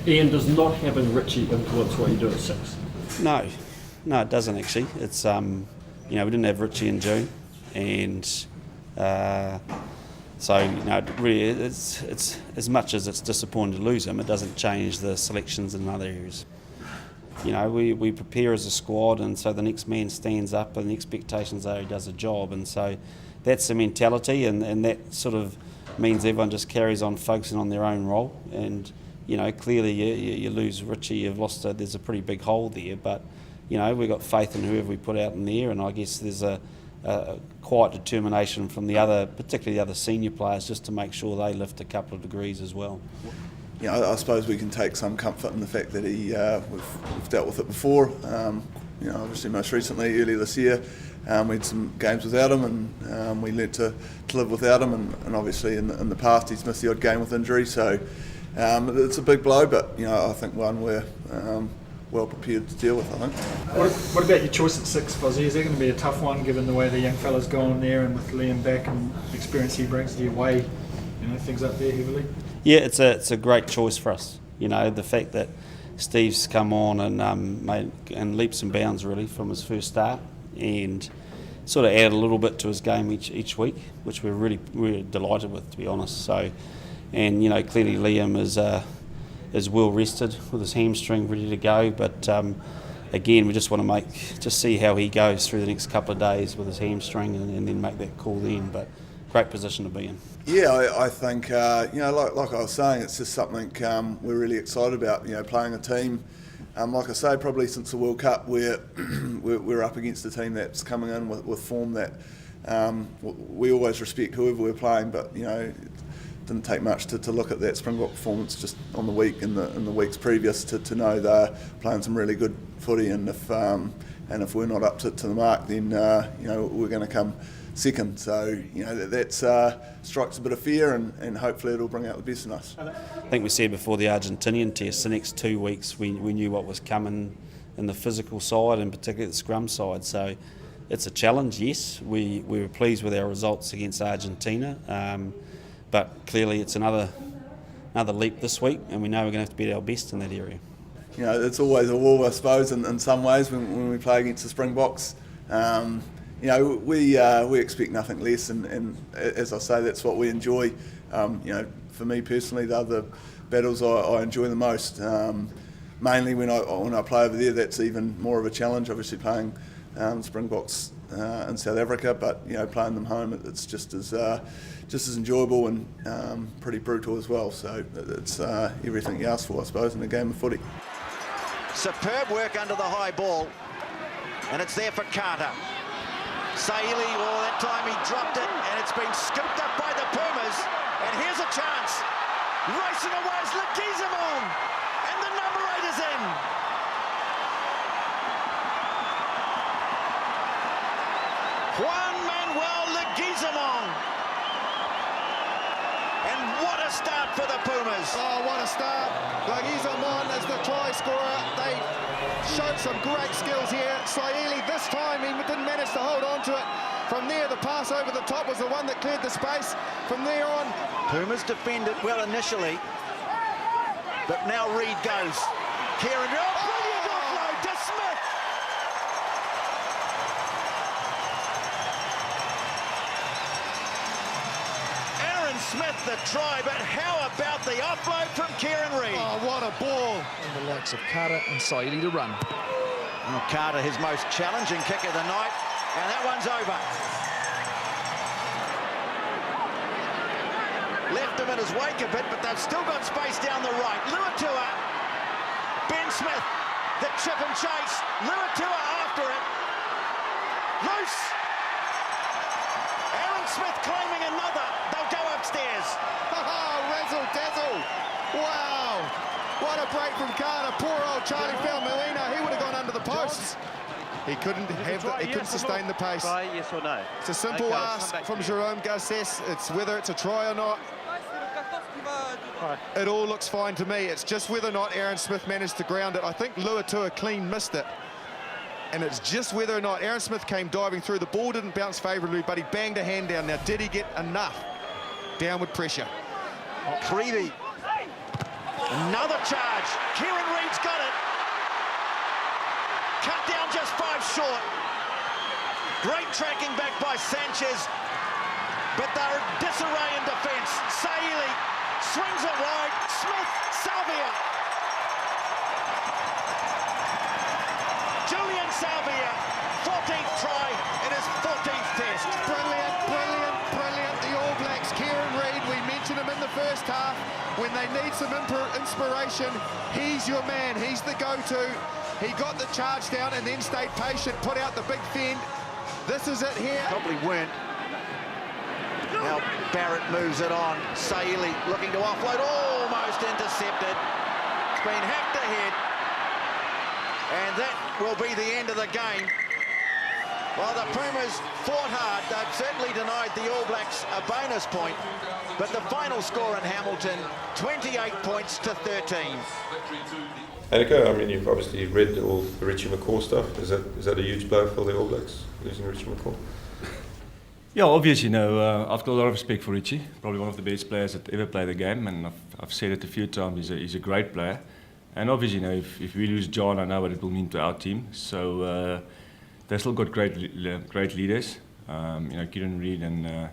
Ian, does not having Richie influence what you do at 6? No, it doesn't actually. It's we didn't have Richie in June, and so really, it's as much as it's disappointing to lose him, it doesn't change the selections in other areas. We prepare as a squad, and so the next man stands up, and the expectations are he does a job, and so that's the mentality, and that sort of means everyone just carries on focusing on their own role. And clearly you lose Richie, you've lost there's a pretty big hole there, but we've got faith in whoever we put out in there, and I guess there's a quiet determination from particularly the other senior players, just to make sure they lift a couple of degrees as well. I suppose we can take some comfort in the fact that we've dealt with it before. Obviously most recently, earlier this year, we had some games without him, and we learnt to live without him, and obviously in the past he's missed the odd game with injury, so it's a big blow, but I think one we're well prepared to deal with, I think. What about your choice at 6, Fozzie? Is that going to be a tough one, given the way the young fella's gone there, and with Liam back and the experience he brings to your way, things up there heavily? Yeah, it's a great choice for us. The fact that Steve's come on and made and leaps and bounds really from his first start, and sort of added a little bit to his game each week, which we're really delighted with, to be honest. So, and clearly Liam is well rested with his hamstring ready to go, but again, we just want to see how he goes through the next couple of days with his hamstring, and then make that call then. But great position to be in. Yeah, I think like I was saying, it's just something we're really excited about. Playing a team, like I say, probably since the World Cup, we're up against a team that's coming in with form that we always respect whoever we're playing, but it didn't take much to look at that Springbok performance just on the week in the weeks previous to know they're playing some really good footy, and if we're not up to the mark, then we're going to come second. So that strikes a bit of fear, and hopefully it'll bring out the best in us. I think we said before the Argentinian test, the next 2 weeks we knew what was coming in the physical side, and particularly the scrum side. So it's a challenge. Yes, we were pleased with our results against Argentina, but clearly it's another leap this week, and we know we're going to have to be at our best in that area. It's always a war, I suppose, in some ways when we play against the Springboks. We expect nothing less, and as I say, that's what we enjoy. For me personally, the other battles I enjoy the most. Mainly when I play over there, that's even more of a challenge. Obviously playing Springboks in South Africa, but playing them home, it's just as enjoyable and pretty brutal as well. So it's everything you ask for, I suppose, in a game of footy. Superb work under the high ball, and it's there for Carter. Saili, that time he dropped it, and it's been scooped up by the Pumas, and here's a chance. Racing away is Leguizamon, and the number 8 is in. Juan Manuel Leguizamon. And what a start for the Pumas. Oh, what a start. Leguizamon is the try scorer. They showed some great skills here. Saili, this time, he didn't manage to hold on to it. From there, the pass over the top was the one that cleared the space. From there on, Pumas defended well initially, but now Reid goes. Kieran, brilliant offload to Smith. Aaron Smith the try, but how about the offload from Kieran Reid? Oh, what a ball. And the likes of Carter and Saili to run. Well, Carter, his most challenging kick of the night, and that one's over. Left him in his wake a bit, but they've still got space down the right. Luatua, Ben Smith, the chip and chase. Luatua after it. Loose. Aaron Smith claiming another. They'll go upstairs. Oh, razzle dazzle. Wow. What a break from Carter. Poor old Charlie Faumuina. He would have gone under the posts. He couldn't sustain the pace. Try, yes or no? It's a simple ask from Jerome Garces. It's whether it's a try or not. It all looks fine to me. It's just whether or not Aaron Smith managed to ground it. I think Luatua clean missed it. And it's just whether or not Aaron Smith came diving through. The ball didn't bounce favourably, but he banged a hand down. Now, did he get enough downward pressure? Creevy Another charge. Kieran Reid's got it. Cut down just 5 short. Great tracking back by Sanchez. But they're in disarray in defence. Saili swings it wide. Smith, Salvia. Julian Salvia, 14th try in his 14th test. Brilliant, brilliant, brilliant. The All Blacks, Kieran Reid, we mentioned him in the first half. When they need some inspiration, he's your man. He's the go-to. He got the charge down and then stayed patient, put out the big fend. This is it here. Probably weren't. Now Barrett moves it on. Saili looking to offload, almost intercepted. It's been hacked ahead. And that will be the end of the game. Well, the Pumas fought hard. They've certainly denied the All Blacks a bonus point. But the final score in Hamilton, 28 points to 13. Annika, I mean, you've obviously read all the Richie McCaw stuff. Is that a huge blow for the All Blacks, losing Richie McCaw? Yeah, obviously, I've got a lot of respect for Richie. Probably one of the best players that ever played the game, and I've said it a few times. He's a great player, and obviously, if we lose John, I know what it will mean to our team. So they've still got great leaders. Kieran Reid and a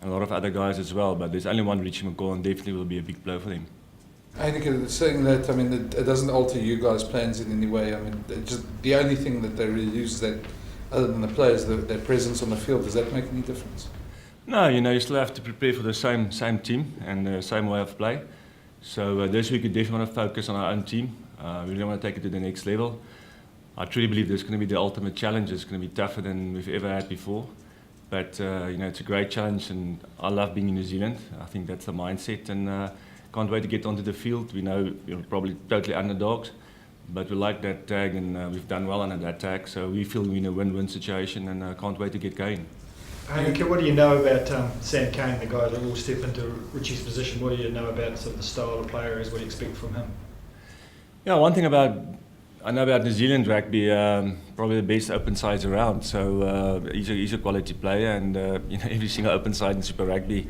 lot of other guys as well. But there's only one Richie McCaw, and definitely will be a big blow for them. Annika, saying that, I mean, it doesn't alter you guys' plans in any way. I mean, just the only thing that they really use is that, other than the players, their presence on the field. Does that make any difference? No, you still have to prepare for the same team and the same way of play. So this week we definitely want to focus on our own team. We really want to take it to the next level. I truly believe this is going to be the ultimate challenge. It's going to be tougher than we've ever had before. But it's a great challenge, and I love being in New Zealand. I think that's the mindset, and can't wait to get onto the field. We know we're probably totally underdogs, but we like that tag, and we've done well under that tag. So we feel we're in a win-win situation, and can't wait to get going. Annika, what do you know about Sam Cane, the guy that will step into Richie's position? What do you know about sort of the style of player is what you expect from him? Yeah, one thing I know about New Zealand rugby, probably the best open sides around. So he's a quality player, and every single open side in Super Rugby,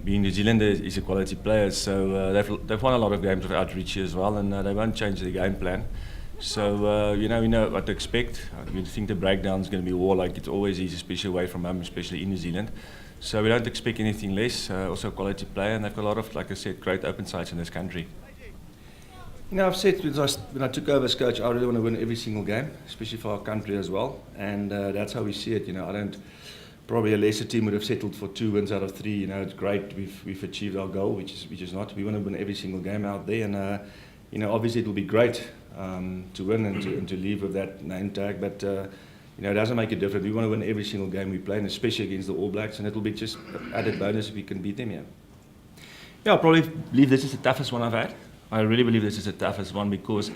being New Zealand, is a quality player. So they've won a lot of games without Richie as well, and they won't change their game plan. So we know what to expect. We think the breakdown is going to be war like it always is, especially away from home, especially in New Zealand. So we don't expect anything less. Also a quality player, and they've got a lot of, like I said, great open sides in this country. I've said when I took over as coach, I really want to win every single game, especially for our country as well. And that's how we see it. I don't. Probably a lesser team would have settled for 2 wins out of 3. It's great. We've achieved our goal, which is not. We want to win every single game out there, and obviously it will be great to win and to leave with that name tag. But it doesn't make a difference. We want to win every single game we play, and especially against the All Blacks. And it will be just an added bonus if we can beat them. Yeah, I probably believe this is the toughest one I've had. I really believe this is the toughest one because,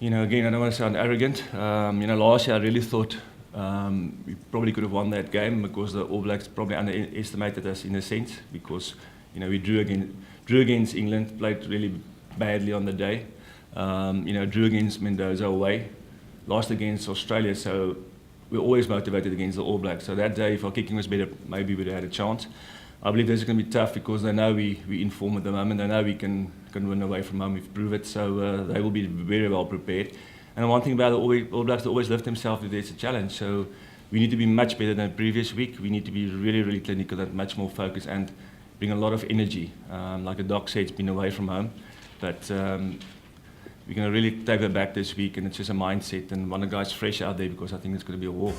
again, I don't want to sound arrogant. Last year I really thought we probably could have won that game because the All Blacks probably underestimated us in a sense because, we drew against England, played really badly on the day. Drew against Mendoza away, lost against Australia, so we're always motivated against the All Blacks. So that day, if our kicking was better, maybe we'd have had a chance. I believe this is going to be tough because they know we inform at the moment. They know we can win away from home. We've proved it, so they will be very well prepared. And one thing about the All Blacks, they always lift themselves if there's a challenge. So we need to be much better than the previous week. We need to be really, really clinical and much more focused and bring a lot of energy. Like the doc said, it's been away from home, but we're going to really take it back this week. And it's just a mindset and one of the guys fresh out there because I think it's going to be a war.